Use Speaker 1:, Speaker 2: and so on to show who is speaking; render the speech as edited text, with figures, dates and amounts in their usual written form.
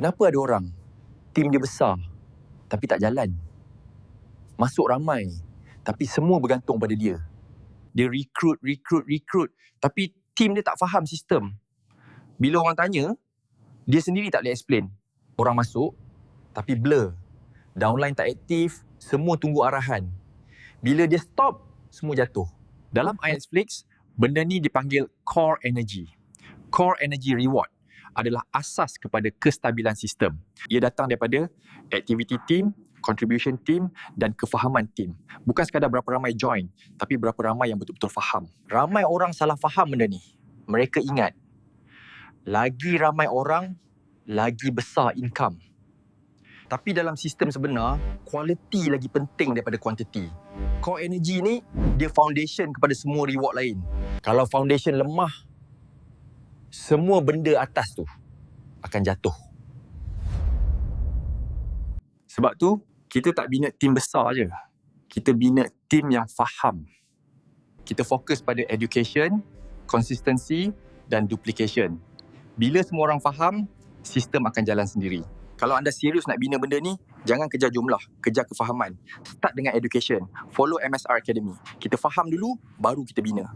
Speaker 1: Kenapa ada orang tim dia besar tapi tak jalan? Masuk ramai tapi semua bergantung pada dia. Dia recruit tapi tim dia tak faham sistem. Bila orang tanya, dia sendiri tak boleh explain. Orang masuk tapi blur. Downline tak aktif, semua tunggu arahan. Bila dia stop, semua jatuh. Dalam IELTS, benda ni dipanggil core energy. Core energy reward adalah asas kepada kestabilan sistem. Ia datang daripada activity team, contribution team dan kefahaman team. Bukan sekadar berapa ramai join, tapi berapa ramai yang betul-betul faham. Ramai orang salah faham benda ni. Mereka ingat, lagi ramai orang, lagi besar income. Tapi dalam sistem sebenar, quality lagi penting daripada quantity. Core energy ni, dia foundation kepada semua reward lain. Kalau foundation lemah, semua benda atas tu akan jatuh. Sebab tu, kita tak bina tim besar je. Kita bina tim yang faham. Kita fokus pada education, consistency dan duplication. Bila semua orang faham, sistem akan jalan sendiri. Kalau anda serius nak bina benda ni, jangan kejar jumlah, kejar kefahaman. Start dengan education. Follow MSR Academy. Kita faham dulu, baru kita bina.